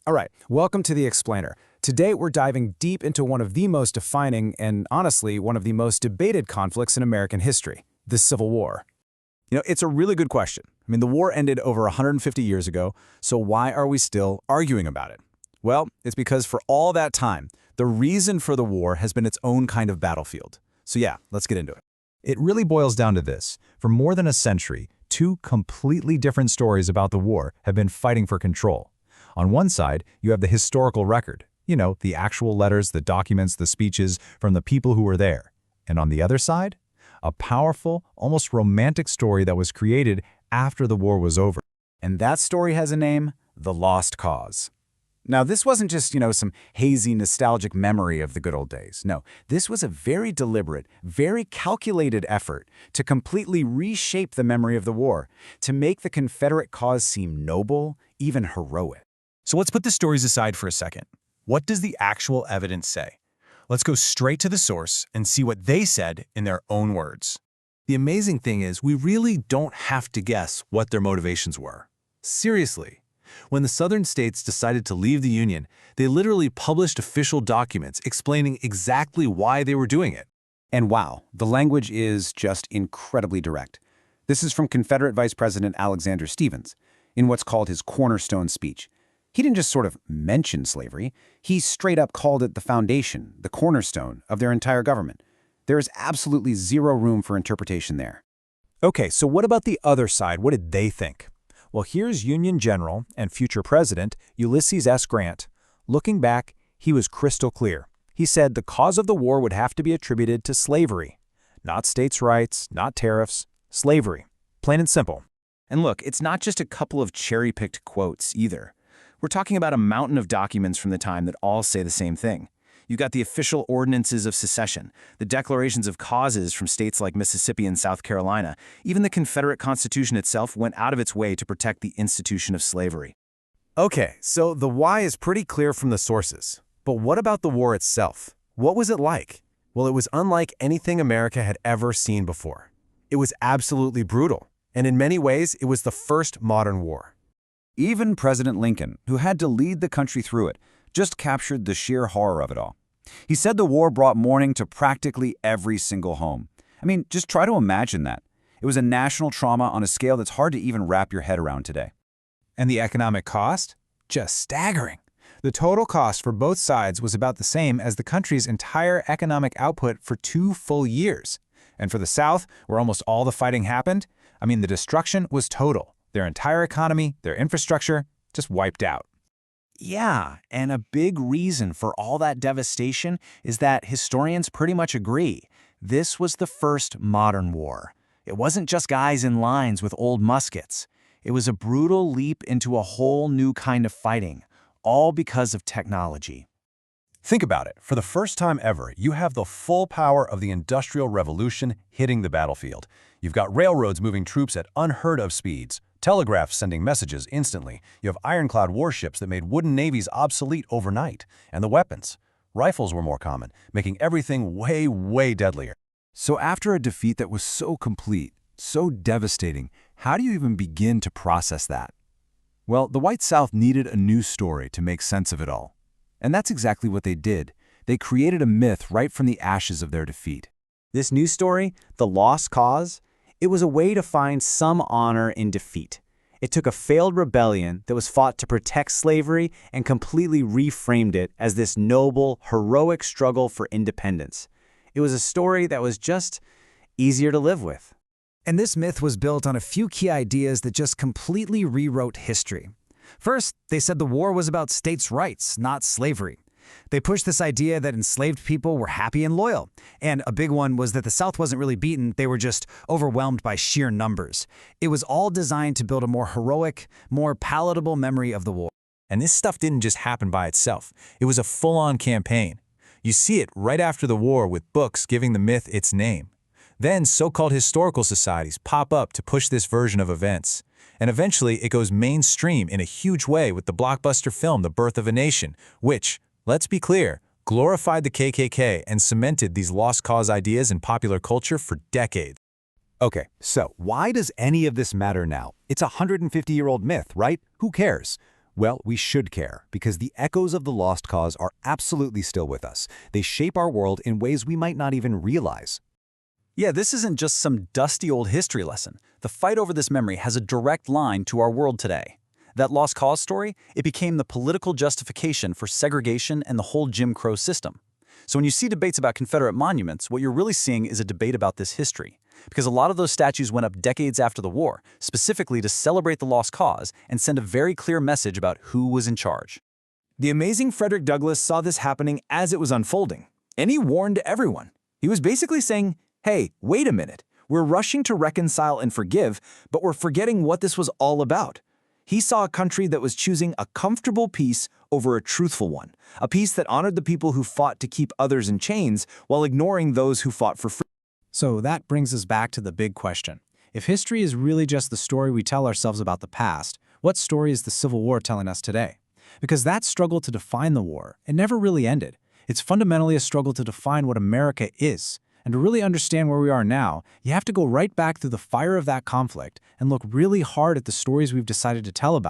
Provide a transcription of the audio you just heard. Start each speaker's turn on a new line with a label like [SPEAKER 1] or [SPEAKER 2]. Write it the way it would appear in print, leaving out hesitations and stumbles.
[SPEAKER 1] All right, welcome to The Explainer. Today we're diving deep into one of the most defining and, honestly, one of the most debated conflicts in American history, the Civil War. It's a really good question. The war ended over 150 years ago, so why are we still arguing about it? Well, it's because for all that time, the reason for the war has been its own kind of battlefield. So yeah, let's get into it.
[SPEAKER 2] It really boils down to this. For more than a century, two completely different stories about the war have been fighting for control. On one side, you have the historical record, the actual letters, the documents, the speeches from the people who were there. And on the other side, a powerful, almost romantic story that was created after the war was over.
[SPEAKER 1] And that story has a name, The Lost Cause. Now, this wasn't just, some hazy, nostalgic memory of the good old days. No, this was a very deliberate, very calculated effort to completely reshape the memory of the war, to make the Confederate cause seem noble, even heroic.
[SPEAKER 3] So let's put the stories aside for a second. What does the actual evidence say? Let's go straight to the source and see what they said in their own words. The amazing thing is, we really don't have to guess what their motivations were. Seriously. When the Southern states decided to leave the Union, they literally published official documents explaining exactly why they were doing it.
[SPEAKER 1] And wow, the language is just incredibly direct. This is from Confederate Vice President Alexander Stephens, in what's called his cornerstone speech. He didn't just sort of mention slavery, he straight up called it the foundation, the cornerstone of their entire government. There is absolutely zero room for interpretation there.
[SPEAKER 2] Okay, so what about the other side? What did they think? Well, here's Union General and future President Ulysses S. Grant. Looking back, he was crystal clear. He said the cause of the war would have to be attributed to slavery. Not states' rights, not tariffs, slavery. Plain and simple.
[SPEAKER 1] And look, it's not just a couple of cherry-picked quotes either. We're talking about a mountain of documents from the time that all say the same thing. You've got the official ordinances of secession, the declarations of causes from states like Mississippi and South Carolina. Even the Confederate Constitution itself went out of its way to protect the institution of slavery.
[SPEAKER 2] Okay, so the why is pretty clear from the sources. But what about the war itself? What was it like? Well, it was unlike anything America had ever seen before. It was absolutely brutal, and in many ways, it was the first modern war.
[SPEAKER 1] Even President Lincoln, who had to lead the country through it, just captured the sheer horror of it all. He said the war brought mourning to practically every single home. Just try to imagine that. It was a national trauma on a scale that's hard to even wrap your head around today.
[SPEAKER 2] And the economic cost? Just staggering. The total cost for both sides was about the same as the country's entire economic output for 2 full years. And for the South, where almost all the fighting happened, the destruction was total. Their entire economy, their infrastructure, just wiped out.
[SPEAKER 1] Yeah, and a big reason for all that devastation is that historians pretty much agree. This was the first modern war. It wasn't just guys in lines with old muskets. It was a brutal leap into a whole new kind of fighting, all because of technology.
[SPEAKER 2] Think about it. For the first time ever, you have the full power of the Industrial Revolution hitting the battlefield. You've got railroads moving troops at unheard-of speeds, telegraphs sending messages instantly. You have ironclad warships that made wooden navies obsolete overnight. And the weapons. Rifles were more common, making everything way, way deadlier.
[SPEAKER 1] So after a defeat that was so complete, so devastating, how do you even begin to process that? Well, the White South needed a new story to make sense of it all. And that's exactly what they did. They created a myth right from the ashes of their defeat. This new story, The Lost Cause, it was a way to find some honor in defeat. It took a failed rebellion that was fought to protect slavery and completely reframed it as this noble, heroic struggle for independence. It was a story that was just easier to live with. And this myth was built on a few key ideas that just completely rewrote history. First, they said the war was about states' rights, not slavery. They pushed this idea that enslaved people were happy and loyal. And a big one was that the South wasn't really beaten, they were just overwhelmed by sheer numbers. It was all designed to build a more heroic, more palatable memory of the war.
[SPEAKER 2] And this stuff didn't just happen by itself. It was a full-on campaign. You see it right after the war with books giving the myth its name. Then so-called historical societies pop up to push this version of events. And eventually it goes mainstream in a huge way with the blockbuster film The Birth of a Nation, which, let's be clear, glorified the KKK and cemented these lost cause ideas in popular culture for decades.
[SPEAKER 4] Okay, so why does any of this matter now? It's a 150-year-old myth, right? Who cares?
[SPEAKER 1] Well, we should care, because the echoes of the lost cause are absolutely still with us. They shape our world in ways we might not even realize.
[SPEAKER 4] Yeah, this isn't just some dusty old history lesson. The fight over this memory has a direct line to our world today. That lost cause story, it became the political justification for segregation and the whole Jim Crow system. So when you see debates about Confederate monuments, what you're really seeing is a debate about this history. Because a lot of those statues went up decades after the war, specifically to celebrate the lost cause and send a very clear message about who was in charge.
[SPEAKER 5] The amazing Frederick Douglass saw this happening as it was unfolding, and he warned everyone. He was basically saying, hey, wait a minute, we're rushing to reconcile and forgive, but we're forgetting what this was all about. He saw a country that was choosing a comfortable peace over a truthful one, a peace that honored the people who fought to keep others in chains while ignoring those who fought for freedom.
[SPEAKER 3] So that brings us back to the big question. If history is really just the story we tell ourselves about the past, what story is the Civil War telling us today? Because that struggle to define the war, it never really ended. It's fundamentally a struggle to define what America is. And to really understand where we are now, you have to go right back through the fire of that conflict and look really hard at the stories we've decided to tell about.